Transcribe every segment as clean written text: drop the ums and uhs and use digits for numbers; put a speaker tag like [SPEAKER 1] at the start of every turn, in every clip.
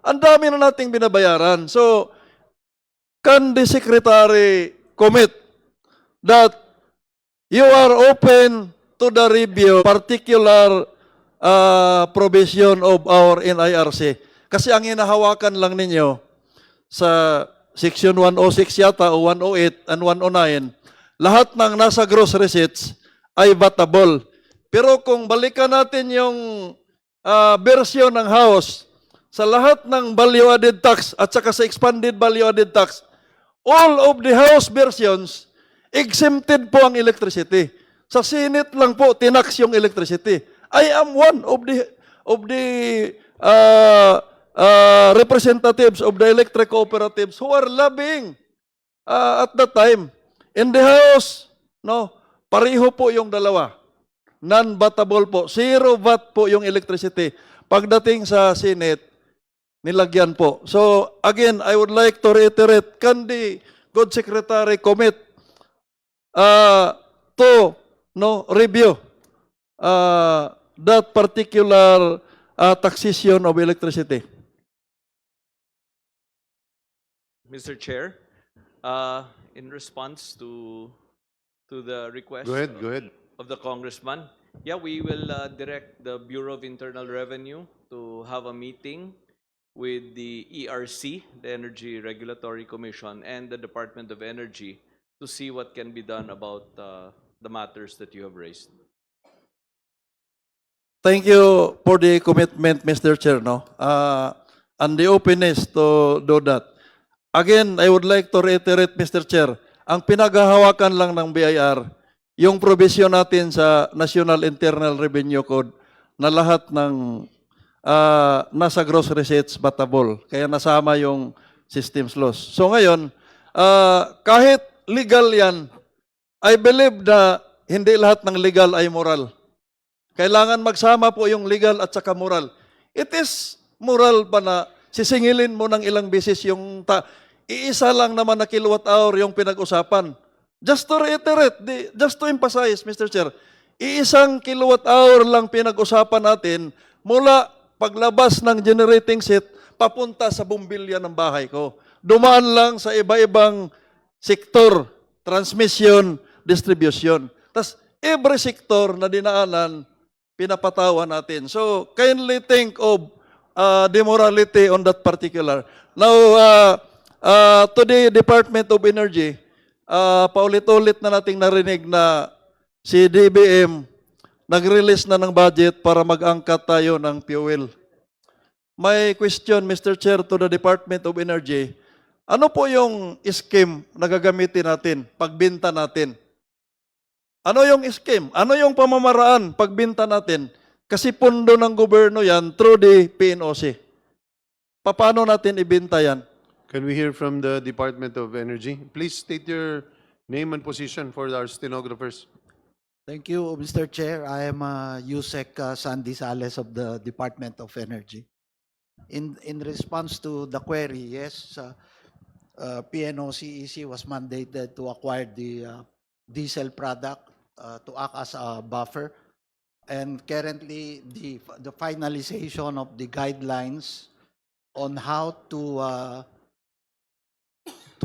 [SPEAKER 1] Ang dami na nating binabayaran. So, can the Secretary commit that you are open to the review particular provision of our NIRC? Kasi ang hinahawakan lang ninyo sa Section 106 yata o 108 and 109, lahat ng nasa gross receipts ay vatable. Pero kung balikan natin yung version ng House, sa lahat ng value-added tax at saka sa expanded value-added tax, all of the House versions, exempted po ang electricity. Sa Senate lang po, tinax yung electricity. I am one of the representatives of the electric cooperatives who are lobbying at that time. In the House, no, pareho po yung dalawa. Non-vatable po. 0 VAT po yung electricity. Pagdating sa Senate, nilagyan po. So, again, I would like to reiterate, can the good secretary commit to review that particular taxation of electricity?
[SPEAKER 2] Mr. Chair, in response to the request
[SPEAKER 3] Go ahead.
[SPEAKER 2] of the congressman, yeah, we will direct the Bureau of Internal Revenue to have a meeting with the ERC, the Energy Regulatory Commission, and the Department of Energy to see what can be done about the matters that you have raised.
[SPEAKER 1] Thank you for the commitment, Mr. Chair, and the openness to do that. Again, I would like to reiterate, Mr. Chair, ang pinaghahawakan lang ng BIR, yung provision natin sa National Internal Revenue Code na lahat ng nasa gross receipts vatable. Kaya nasama yung systems loss. So ngayon, kahit legal yan, I believe na hindi lahat ng legal ay moral. Kailangan magsama po yung legal at saka moral. It is moral pa na sisingilin mo ng ilang beses yung iisa lang naman na kilowatt hour yung pinag-usapan. Just to reiterate, just to emphasize, Mr. Chair, iisang kilowatt hour lang pinag-usapan natin mula paglabas ng generating set papunta sa bumbilya ng bahay ko. Dumaan lang sa iba-ibang sektor, transmission, distribution. Tas every sector na dinaanan, pinapatawan natin. So, kindly think of the morality on that particular. Now, to the Department of Energy, paulit-ulit na nating narinig na si DBM nag-release na ng budget para mag-angkat tayo ng fuel. My question, Mr. Chair, to the Department of Energy, ano po yung scheme na gagamitin natin, pagbinta natin? Ano yung scheme? Ano yung pamamaraan pagbinta natin? Kasi pundo ng gobyerno yan through the PNOC. Paano natin ibinta yan?
[SPEAKER 3] Can we hear from the Department of Energy? Please state your name and position for our stenographers.
[SPEAKER 4] Thank you, Mr. Chair. I am Yusek Sandy Sales of the Department of Energy. In response to the query, yes, PNOCEC was mandated to acquire the diesel product to act as a buffer. And currently, the finalization of the guidelines on how to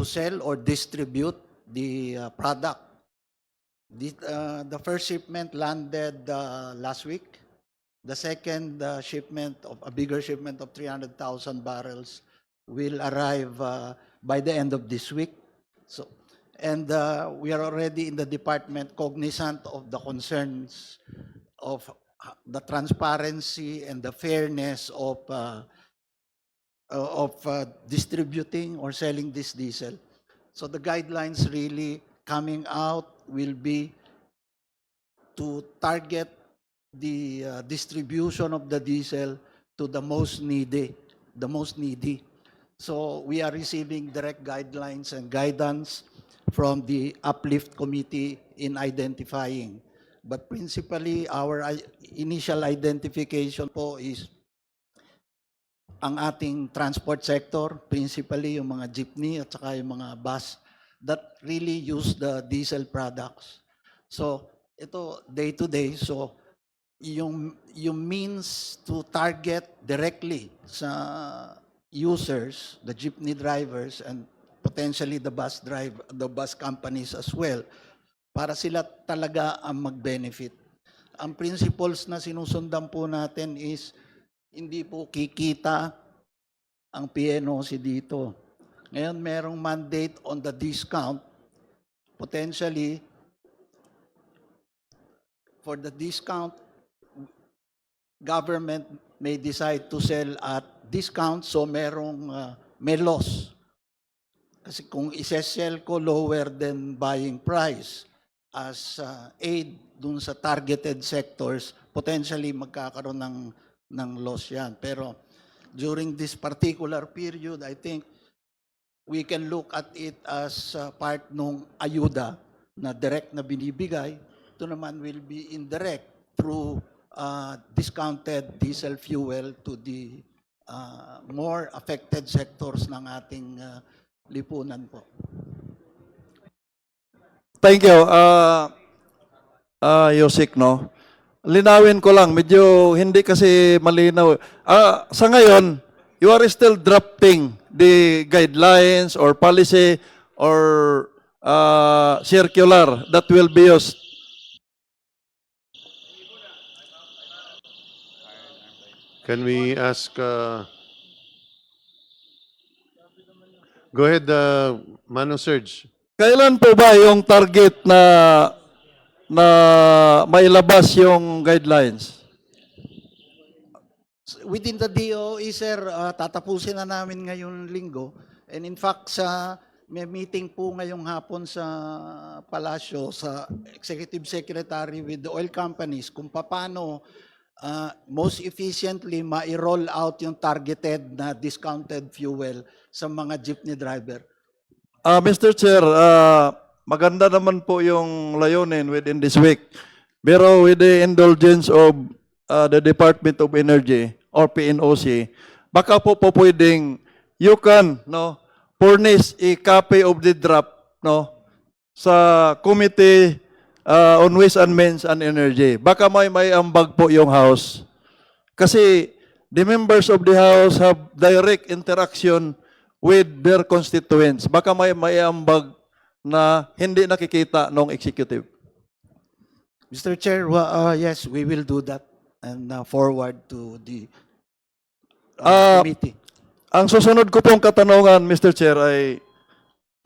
[SPEAKER 4] sell or distribute the product. The first shipment landed last week. The second shipment of a bigger shipment of 300,000 barrels will arrive by the end of this week. So, and we are already in the department cognizant of the concerns of the transparency and the fairness of distributing or selling this diesel. So the guidelines really coming out will be to target the distribution of the diesel to the most needy. So we are receiving direct guidelines and guidance from the Uplift Committee in identifying. But principally, our initial identification po is ang ating transport sector, principally yung mga jeepney at saka yung mga bus that really use the diesel products. So, ito day to day, so yung means to target directly sa users, the jeepney drivers, and potentially the bus companies as well, para sila talaga ang mag-benefit. Ang principles na sinusundan po natin is hindi po kikita ang PNOC dito. Ngayon, merong mandate on the discount. Potentially, for the discount, government may decide to sell at discount, so may loss. Kasi kung isesell ko lower than buying price as aid dun sa targeted sectors, potentially magkakaroon ng loss yan. Pero during this particular period, I think we can look at it as part ng ayuda na direct na binibigay. Ito naman will be indirect through discounted diesel fuel to the more affected sectors ng ating lipunan po.
[SPEAKER 1] Thank you. Yosik, no? Linawin ko lang, medyo hindi kasi malinaw. Sa ngayon, you are still drafting the guidelines or policy or circular that will be used.
[SPEAKER 3] Can we ask, go ahead, Mano Serge.
[SPEAKER 1] Kailan po ba yung target na mailabas yung guidelines?
[SPEAKER 4] Within the DOE, sir, tatapusin na namin ngayong linggo. And in fact, may meeting po ngayong hapon sa Palasyo, sa Executive Secretary with the oil companies kung paano most efficiently ma-roll out yung targeted na discounted fuel sa mga jeepney driver.
[SPEAKER 1] Mr. Chair, maganda naman po yung layunin within this week. Pero with the indulgence of the Department of Energy or PNOC, baka po pwedeng you can furnish a copy of the draft sa Committee on Ways and Means and Energy. Baka may ambag po yung House. Kasi the members of the House have direct interaction with their constituents. Baka may ambag na hindi nakikita ng executive.
[SPEAKER 4] Mr. Chair, yes, we will do that and forward to the committee.
[SPEAKER 1] Ang susunod ko pong katanungan, Mr. Chair, ay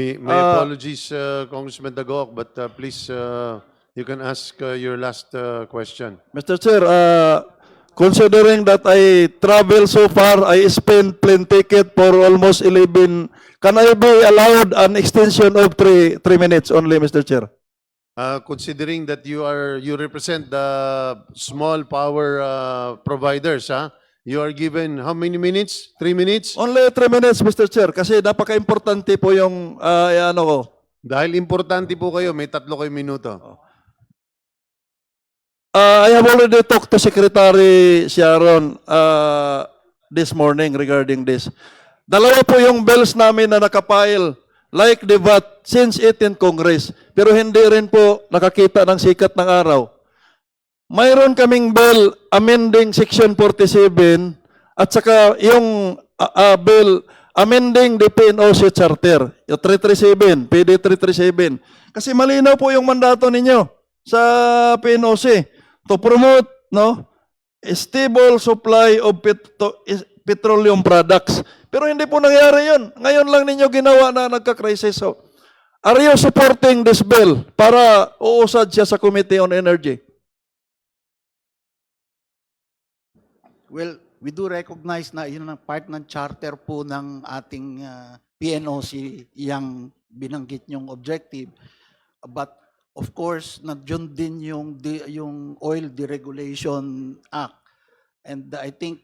[SPEAKER 3] My apologies, Congressman Dagoc, but please, you can ask your last question.
[SPEAKER 1] Mr. Chair, considering that I travel so far, I spend plane ticket for almost 11. Can I be allowed an extension of 3 minutes only, Mr. Chair?
[SPEAKER 3] Considering that you represent the small power providers, you are given how many minutes? 3 minutes?
[SPEAKER 1] Only 3 minutes, Mr. Chair, kasi napaka-importante po yung ano ko.
[SPEAKER 3] Dahil importante po kayo, may 3 kayong minuto.
[SPEAKER 1] I have already talked to Secretary Sharon this morning regarding this. Dalawa po yung bills namin na nakapile, like the VAT, since 18 Congress, pero hindi rin po nakakita ng sikat ng araw. Mayroon kaming bill amending Section 47 at saka yung bill amending the PNOC Charter, yung 337, PD 337. Kasi malinaw po yung mandato ninyo sa PNOC to promote a stable supply of petroleum products. Pero hindi po nangyari yun. Ngayon lang ninyo ginawa na nagka-crisis. So, are you supporting this bill para uusad siya sa Committee on Energy?
[SPEAKER 4] Well, we do recognize na yun ang part ng charter po ng ating PNOC, yung binanggit yung objective. But of course, nandiyon din yung Oil Deregulation Act. And I think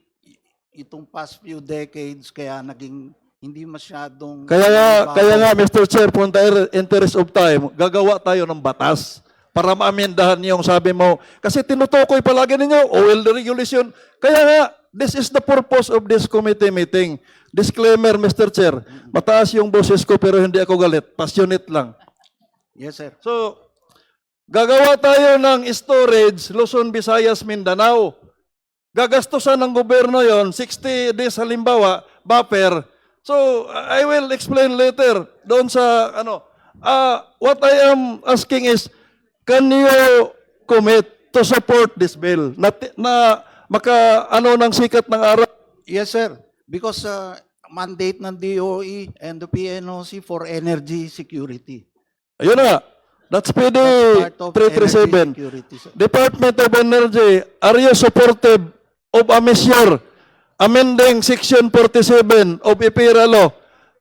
[SPEAKER 4] itong past few decades kaya naging hindi masyadong
[SPEAKER 1] Kaya nga, Mr. Chair, for the interest of time, gagawa tayo ng batas para maamendahan yung sabi mo. Kasi tinutukoy palagi ninyo, oil regulation. Kaya nga, this is the purpose of this committee meeting. Disclaimer, Mr. Chair, mataas yung boses ko pero hindi ako galit. Passionate lang.
[SPEAKER 4] Yes, sir.
[SPEAKER 1] So, gagawa tayo ng storage, Luzon, Visayas, Mindanao. Gagastusan ng gobyerno yon 60 days halimbawa, buffer. So, I will explain later doon sa ano. What I am asking is, can you commit to support this bill na maka ano ng sikat ng araw?
[SPEAKER 4] Yes, sir. Because mandate ng DOE and the PNOC for energy security.
[SPEAKER 1] Ayun na nga. That's PD
[SPEAKER 4] That's part of energy
[SPEAKER 1] 337.
[SPEAKER 4] security, sir.
[SPEAKER 1] Department of Energy, are you supportive of a measure amending Section 47 of EPIRA Law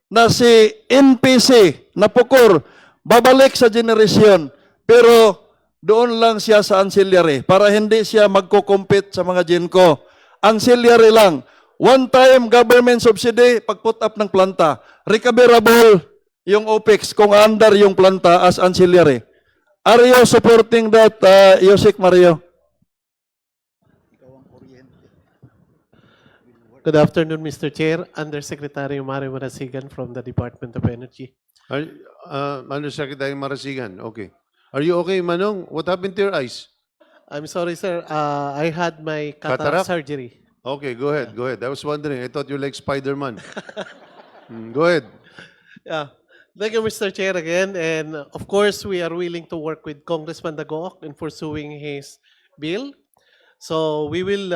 [SPEAKER 1] na si NPC na Pukor babalik sa generation pero doon lang siya sa ancillary para hindi siya magko-compete sa mga GENCO. Ancillary lang. One-time government subsidy pag put up ng planta. Recoverable yung OPEX kung under yung planta as ancillary. Are you supporting that, Yosek Mario?
[SPEAKER 5] Good afternoon, Mr. Chair. Undersecretary Mario Marasigan from the Department of Energy.
[SPEAKER 3] Undersecretary Marasigan, okay. Are you okay, Manong? What happened to your eyes?
[SPEAKER 5] I'm sorry, sir. I had my
[SPEAKER 3] Cataract?
[SPEAKER 5] cataract surgery.
[SPEAKER 3] Okay, go ahead, go ahead. I was wondering, I thought you like Spider-Man. Go ahead.
[SPEAKER 5] Yeah. Thank you, Mr. Chair, again. And of course, we are willing to work with Congressman Dagoc in pursuing his bill. So we will,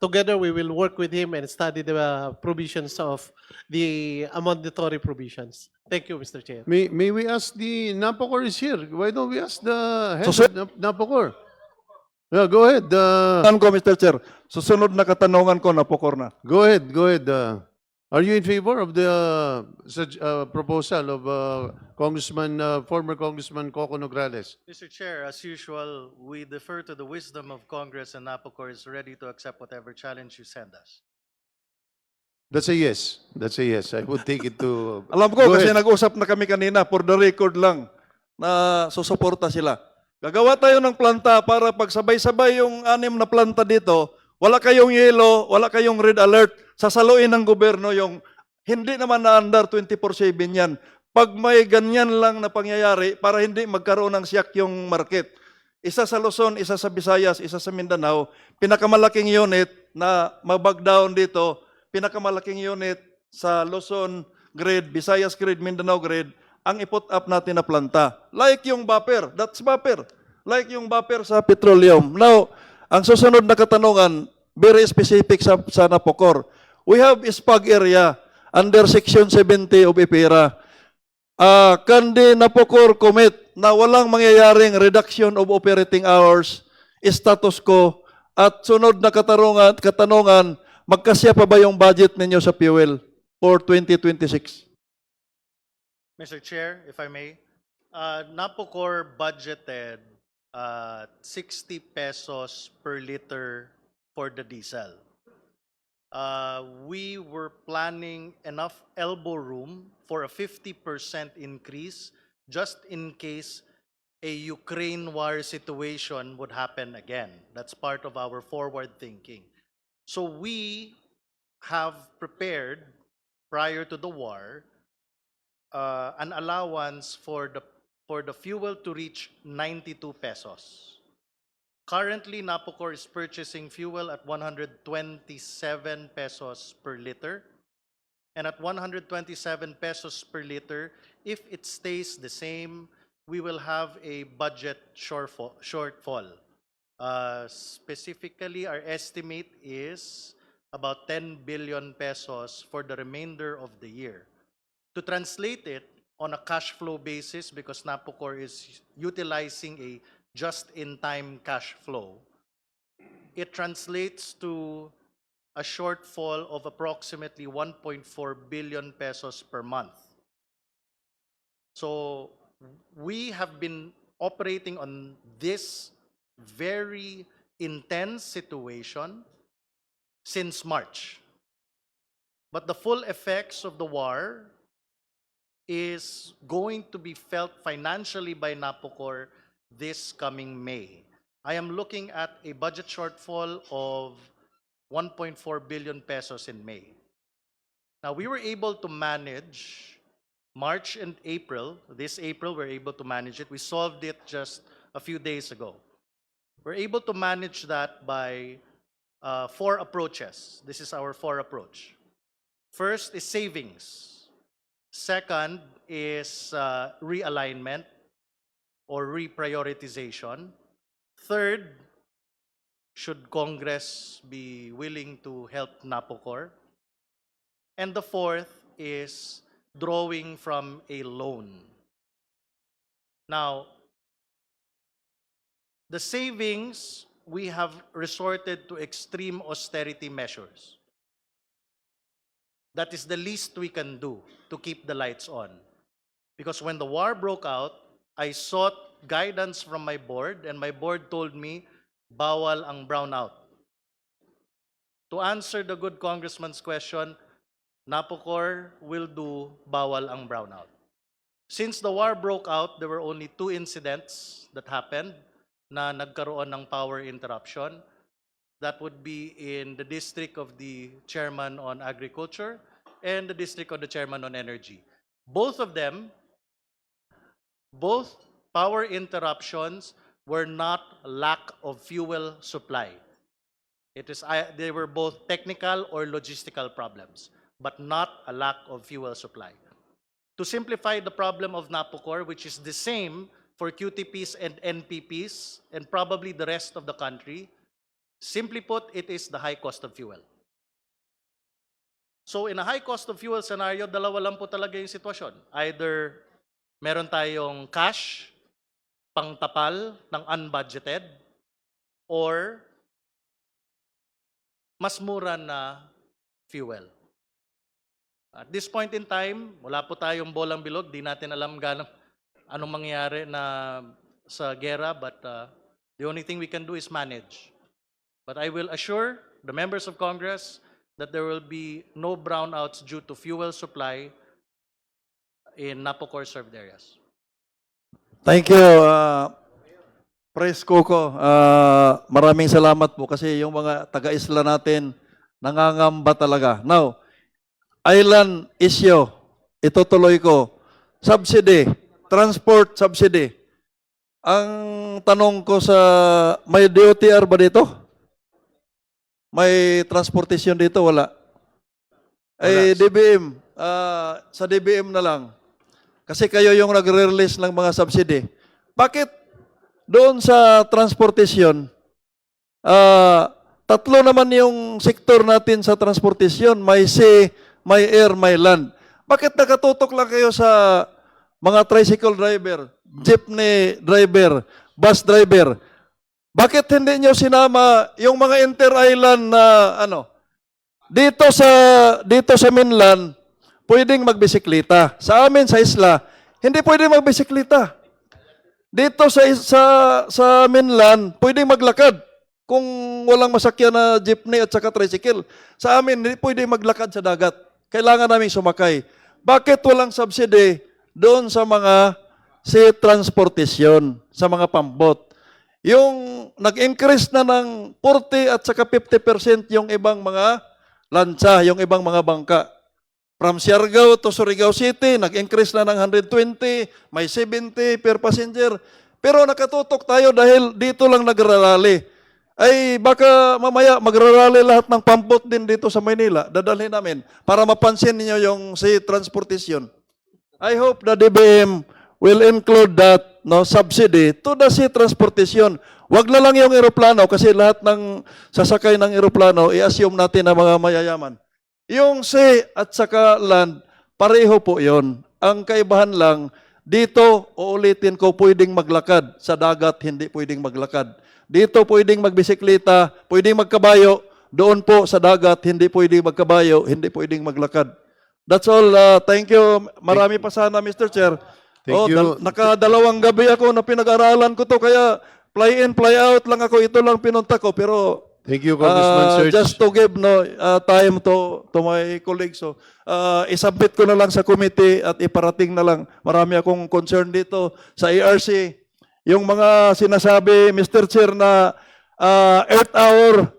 [SPEAKER 5] together, we will work with him and study the provisions of the mandatory provisions. Thank you, Mr. Chair.
[SPEAKER 3] May we ask the Napocor is here. Why don't we ask the head
[SPEAKER 1] So, sir-
[SPEAKER 3] of Napocor? Yeah, go ahead.
[SPEAKER 1] Tanong ko, Mr. Chair. Susunod na katanungan ko, napukor na.
[SPEAKER 3] Go ahead, go ahead. Are you in favor of the proposal of former Congressman Coco Nograles?
[SPEAKER 6] Mr. Chair, as usual, we defer to the wisdom of Congress, and NAPOCOR is ready to accept whatever challenge you send us.
[SPEAKER 3] That's a yes. That's a yes. I would take it to...
[SPEAKER 1] Alam ko
[SPEAKER 3] Go
[SPEAKER 1] kasi
[SPEAKER 3] ahead.
[SPEAKER 1] nag-usap na kami kanina, for the record lang, na susuporta sila. Gagawa tayo ng planta para pag sabay-sabay yung 6 na planta dito, wala kayong yellow, wala kayong red alert, sasaluin ng gobyerno yung hindi naman na under 24/7 yan. Pag may ganyan lang na pangyayari, para hindi magkaroon ng siyak yung market. Isa sa Luzon, isa sa Visayas, isa sa Mindanao, pinakamalaking unit na mag-back down dito, pinakamalaking unit sa Luzon grid, Visayas grid, Mindanao grid, ang iput up natin na planta. Like yung buffer, that's buffer. Like yung buffer sa petroleum. Now, ang susunod na katanungan, very specific sa Napocor. We have SPAG area under Section 70 of EPIRA. Can the Napocor commit na walang mangyayaring reduction of operating hours, status quo, at sunod na katanungan, magkasya pa ba yung budget ninyo sa fuel for 2026?
[SPEAKER 6] Mr. Chair, if I may, NAPOCOR budgeted 60 pesos per liter for the diesel. We were planning enough elbow room for a 50% increase just in case a Ukraine war situation would happen again. That's part of our forward thinking. So we have prepared, prior to the war, an allowance for the fuel to reach 92 pesos. Currently, NAPOCOR is purchasing fuel at 127 pesos per liter. And at 127 pesos per liter, if it stays the same, we will have a budget shortfall. Specifically, our estimate is about 10 billion pesos for the remainder of the year. To translate it on a cash flow basis, because NAPOCOR is utilizing a just-in-time cash flow, it translates to a shortfall of approximately 1.4 billion pesos per month. So we have been operating on this very intense situation since March. But the full effects of the war is going to be felt financially by NAPOCOR this coming May. I am looking at a budget shortfall of 1.4 billion pesos in May. Now, we were able to manage March and April. This April, we're able to manage it. We solved it just a few days ago. We're able to manage that by 4 approaches. This is our 4 approach. First is savings. Second is realignment or reprioritization. Third, should Congress be willing to help NAPOCOR? And the fourth is drawing from a loan. Now, the savings, we have resorted to extreme austerity measures. That is the least we can do to keep the lights on. Because when the war broke out, I sought guidance from my board, and my board told me, bawal ang brownout. To answer the good congressman's question, NAPOCOR will do bawal ang brownout. Since the war broke out, there were only 2 incidents that happened na nagkaroon ng power interruption. That would be in the district of the chairman on agriculture and the district of the chairman on energy. Both of them, both power interruptions were not lack of fuel supply. They were both technical or logistical problems, but not a lack of fuel supply. To simplify the problem of NAPOCOR, which is the same for QTPs and NPPs and probably the rest of the country, simply put, it is the high cost of fuel. So in a high cost of fuel scenario, dalawa lang po talaga yung sitwasyon. Either meron tayong cash, pangtapal ng unbudgeted, or mas mura na fuel. At this point in time, wala po tayong bolang bilog, di natin alam anong mangyayari na sa gera, but the only thing we can do is manage. But I will assure the members of Congress that there will be no brownouts due to fuel supply in NAPOCOR served areas.
[SPEAKER 1] Thank you, Pres Coco. Maraming salamat po kasi yung mga taga-isla natin nangangamba talaga. Now, island issue, itutuloy ko. Subsidy, transport subsidy. Ang tanong ko sa, may DOTR ba dito? May transportation dito? Wala. Ay, DBM. Sa DBM na lang. Kasi kayo yung nagre-release ng mga subsidy. Bakit doon sa transportation, tatlo naman yung sektor natin sa transportation, may sea, may air, may land. Bakit nakatutok lang kayo sa mga tricycle driver, jeepney driver, bus driver? Bakit hindi nyo sinama yung mga inter-island na dito sa mainland, pwedeng magbisikleta. Sa amin sa isla, hindi pwedeng magbisikleta. Dito sa mainland, pwedeng maglakad kung walang masakyan na jeepney at saka tricycle. Sa amin, hindi pwedeng maglakad sa dagat. Kailangan namin sumakay. Bakit walang subsidy doon sa mga sea transportation, sa mga pambot? Yung nag-increase na ng 40 at saka 50% yung ibang mga lansa, yung ibang mga bangka. From Siargao to Surigao City, nag-increase na ng 120, may 70 per passenger. Pero nakatutok tayo dahil dito lang nagrarally. Ay baka mamaya magrarally lahat ng pampot din dito sa Maynila. Dadalhin namin para mapansin niyo yung sea transportation. I hope the DBM will include that subsidy to the sea transportation. Wag na lang yung eroplano kasi lahat ng sasakay ng eroplano, i-assume natin na mga mayayaman. Yung sea at saka land, pareho po yon. Ang kaibahan lang, dito, uulitin ko, pwedeng maglakad. Sa dagat, hindi pwedeng maglakad. Dito, pwedeng magbisikleta, pwedeng magkabayo. Doon po, sa dagat, hindi pwedeng magkabayo, hindi pwedeng maglakad. That's all. Thank you. Marami pa sana, Mr. Chair.
[SPEAKER 3] Thank you.
[SPEAKER 1] Nakadalawang gabi ako na pinag-aralan ko to, kaya fly in, fly out lang ako. Ito lang pinunta ko, pero
[SPEAKER 3] Thank you, Congressman Serge.
[SPEAKER 1] just to give time to my colleagues. So, isubmit ko na lang sa committee at iparating na lang. Marami akong concern dito sa ERC. Yung mga sinasabi, Mr. Chair, na Earth Hour,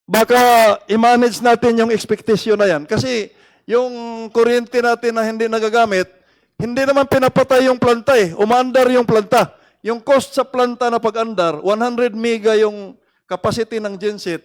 [SPEAKER 1] baka i-manage natin yung expectation na yan. Kasi yung kuryente natin na hindi nagagamit, hindi naman pinapatay yung planta eh. Umaandar yung planta. Yung cost sa planta na pag-andar, 100 mega yung capacity ng genset.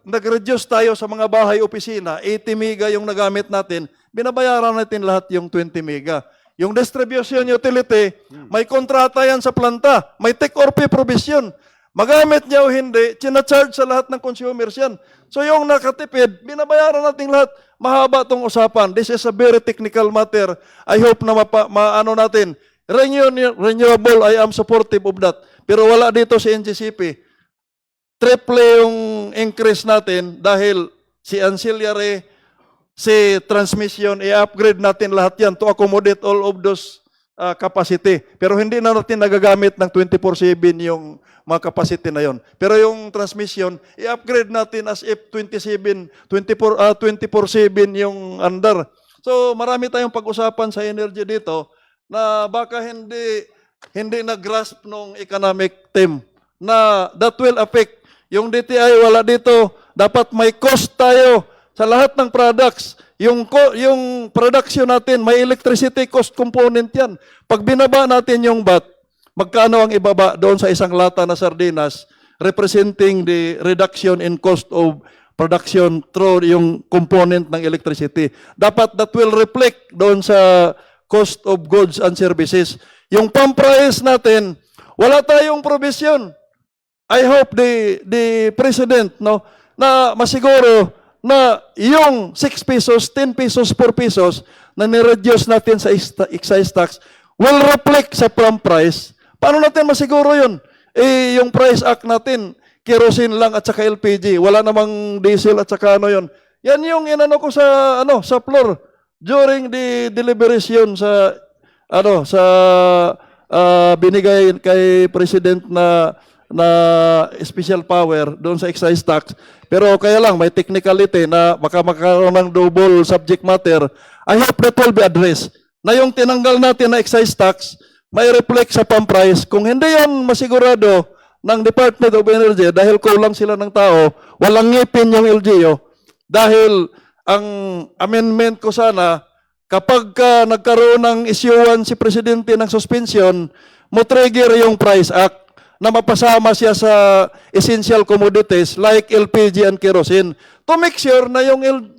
[SPEAKER 1] nag-reduce tayo sa mga bahay opisina, 80 mega yung nagamit natin, binabayaran natin lahat yung 20 mega. Yung distribution utility, may kontrata yan sa planta, may take or pay provision. Magamit niya o hindi, charge sa lahat ng consumers yan. So yung nakatipid, binabayaran natin lahat. Mahaba tong usapan. This is a very technical matter. I hope na maano natin. Renewable, I am supportive of that. Pero wala dito si NGCP. Triple yung increase natin dahil si ancillary, si transmission, i-upgrade natin lahat yan to accommodate all of those capacity. Pero hindi na natin nagagamit ng 24/7 yung mga capacity na yon. Pero yung transmission, i-upgrade natin as if 24/7 yung under. So marami tayong pag-usapan sa energy dito na baka hindi na-grasp nung economic team na that will affect. Yung DTI wala dito, dapat may cost tayo sa lahat ng products. Yung production natin, may electricity cost component yan. Pag binaba natin yung VAT, magkano ang ibaba doon sa isang lata na sardinas, representing the reduction in cost of production through yung component ng electricity. Dapat that will reflect doon sa cost of goods and services. Yung pump price natin, wala tayong provision. I hope the President na masiguro na yung 6 pesos, 10 pesos, 4 pesos na nireduce natin sa excise tax will reflect sa pump price. Paano natin masiguro yun? Yung price act natin, kerosene lang at saka LPG. Wala namang diesel at saka ano yun. Yan yung inano ko sa floor during the deliberation sa binigay kay President na special power doon sa excise tax. Pero kaya lang, may technicality na baka magkaroon ng double subject matter. I hope that will be addressed. Na yung tinanggal natin na excise tax, may reflect sa pump price. Kung hindi yan masigurado ng Department of Energy, dahil kulang sila ng tao, walang ngipin yung LGU. Dahil ang amendment ko sana, kapag nagkaroon ng issuean si Presidente ng suspension, mo trigger yung Price Act na mapasama siya sa essential commodities like LPG and kerosene to make sure na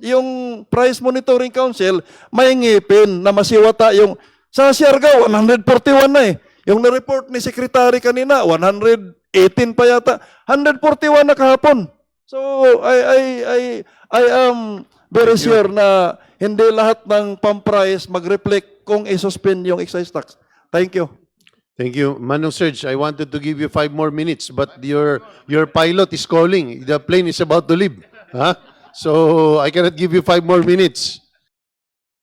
[SPEAKER 1] yung Price Monitoring Council may ngipin na masiwata yung sa Siargao 141 na eh. Yung na-report ni Secretary kanina 118 pa yata, 141 na kahapon. So I am very sure na hindi lahat ng pump price mag-reflect kung i-suspend yung excise tax. Thank you.
[SPEAKER 3] Thank you. Manong Serge, I wanted to give you 5 more minutes, but your pilot is calling. The plane is about to leave. Huh? So I cannot give you 5 more minutes.